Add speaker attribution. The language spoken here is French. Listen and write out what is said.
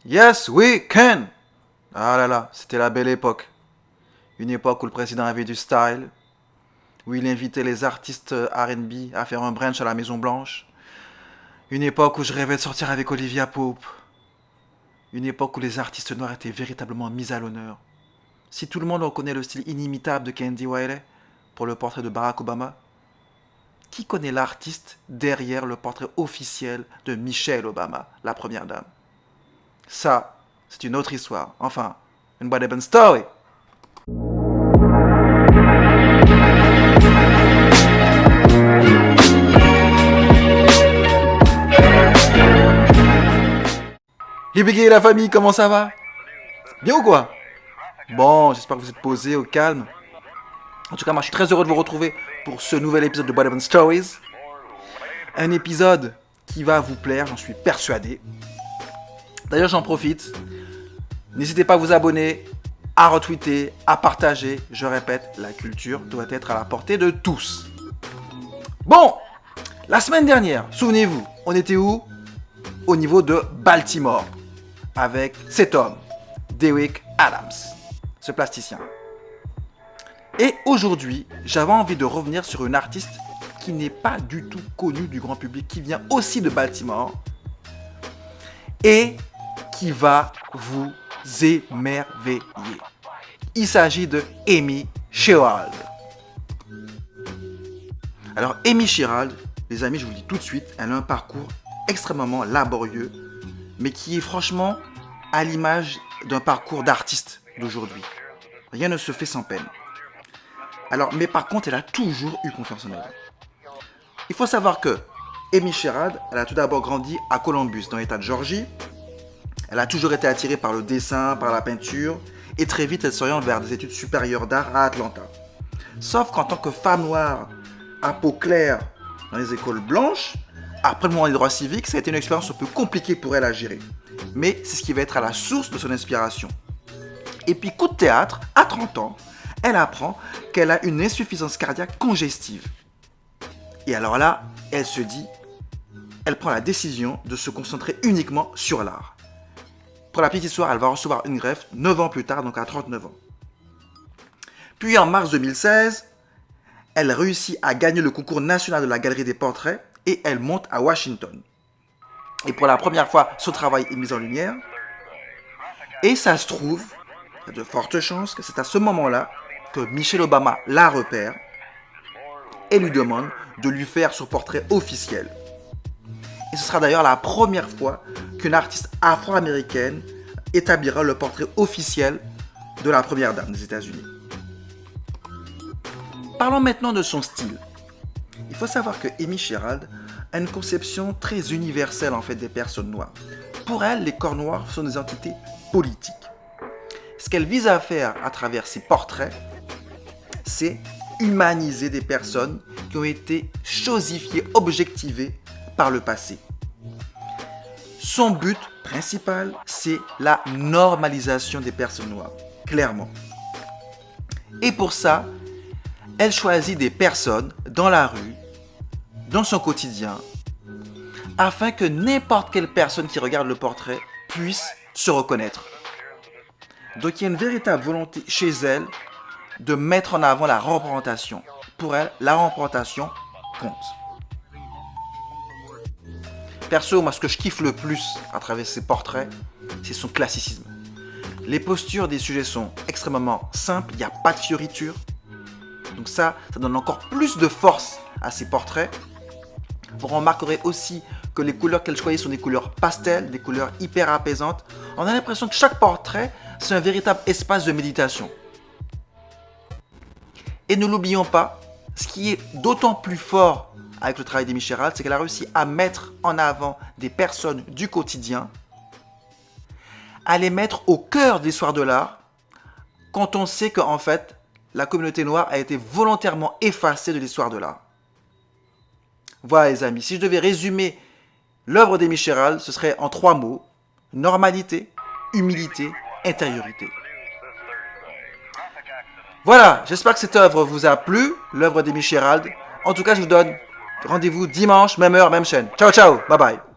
Speaker 1: Yes, we can! Ah là là, c'était la belle époque. Une époque où le président avait du style, où il invitait les artistes R&B à faire un brunch à la Maison Blanche. Une époque où je rêvais de sortir avec Olivia Pope. Une époque où les artistes noirs étaient véritablement mis à l'honneur. Si tout le monde reconnaît le style inimitable de Candy Wiley pour le portrait de Barack Obama, qui connaît l'artiste derrière le portrait officiel de Michelle Obama, la première dame? Ça, c'est une autre histoire. Enfin, une bonne story. Hibiki la famille, comment ça va? Bien ou quoi? Bon, j'espère que vous êtes posés au calme. En tout cas, moi je suis très heureux de vous retrouver pour ce nouvel épisode de Bad Stories. Un épisode qui va vous plaire, j'en suis persuadé. D'ailleurs, j'en profite. N'hésitez pas à vous abonner, à retweeter, à partager. Je répète, la culture doit être à la portée de tous. Bon, la semaine dernière, souvenez-vous, on était où? Au niveau de Baltimore, avec cet homme, Derek Adams, ce plasticien. Et aujourd'hui, j'avais envie de revenir sur une artiste qui n'est pas du tout connue du grand public, qui vient aussi de Baltimore et qui va vous émerveiller. Il s'agit de Amy Sherald. Alors Amy Sherald, les amis, je vous le dis tout de suite, elle a un parcours extrêmement laborieux, mais qui est franchement à l'image d'un parcours d'artiste d'aujourd'hui. Rien ne se fait sans peine. Alors, mais par contre, elle a toujours eu confiance en elle. Il faut savoir que Amy Sherald, elle a tout d'abord grandi à Columbus, dans l'État de Georgie. Elle a toujours été attirée par le dessin, par la peinture, et très vite, elle s'oriente vers des études supérieures d'art à Atlanta. Sauf qu'en tant que femme noire, à peau claire, dans les écoles blanches, après le moment des droits civiques, ça a été une expérience un peu compliquée pour elle à gérer. Mais c'est ce qui va être à la source de son inspiration. Et puis, coup de théâtre, à 30 ans, elle apprend qu'elle a une insuffisance cardiaque congestive. Et alors là, elle se dit, elle prend la décision de se concentrer uniquement sur l'art. Pour la petite histoire, elle va recevoir une greffe 9 ans plus tard, donc à 39 ans. Puis en mars 2016, elle réussit à gagner le concours national de la Galerie des Portraits et elle monte à Washington. Et pour la première fois, son travail est mis en lumière. Et ça se trouve, il y a de fortes chances que c'est à ce moment-là que Michelle Obama la repère et lui demande de lui faire son portrait officiel. Et ce sera d'ailleurs la première fois qu'une artiste afro-américaine établira le portrait officiel de la première dame des États-Unis. Parlons maintenant de son style. Il faut savoir que Amy Sherald a une conception très universelle en fait des personnes noires. Pour elle, les corps noirs sont des entités politiques. Ce qu'elle vise à faire à travers ses portraits, c'est humaniser des personnes qui ont été chosifiées, objectivées par le passé. Son but principal, c'est la normalisation des personnes noires, clairement. Et pour ça, elle choisit des personnes dans la rue, dans son quotidien, afin que n'importe quelle personne qui regarde le portrait puisse se reconnaître. Donc il y a une véritable volonté chez elle de mettre en avant la représentation. Pour elle, la représentation compte. Perso, moi ce que je kiffe le plus à travers ses portraits, c'est son classicisme. Les postures des sujets sont extrêmement simples, il n'y a pas de fioritures. Donc ça donne encore plus de force à ses portraits. Vous remarquerez aussi que les couleurs qu'elle choisit sont des couleurs pastel, des couleurs hyper apaisantes. On a l'impression que chaque portrait, c'est un véritable espace de méditation. Et ne l'oublions pas, ce qui est d'autant plus fort avec le travail d'Amy Sherald, c'est qu'elle a réussi à mettre en avant des personnes du quotidien, à les mettre au cœur de l'histoire de l'art, quand on sait qu'en fait, la communauté noire a été volontairement effacée de l'histoire de l'art. Voilà les amis, si je devais résumer l'œuvre d'Amy Sherald, ce serait en 3 mots: normalité, humilité, intériorité. Voilà, j'espère que cette œuvre vous a plu, l'œuvre d'Amy Sherald. En tout cas, je vous donne rendez-vous dimanche, même heure, même chaîne. Ciao, ciao, bye bye.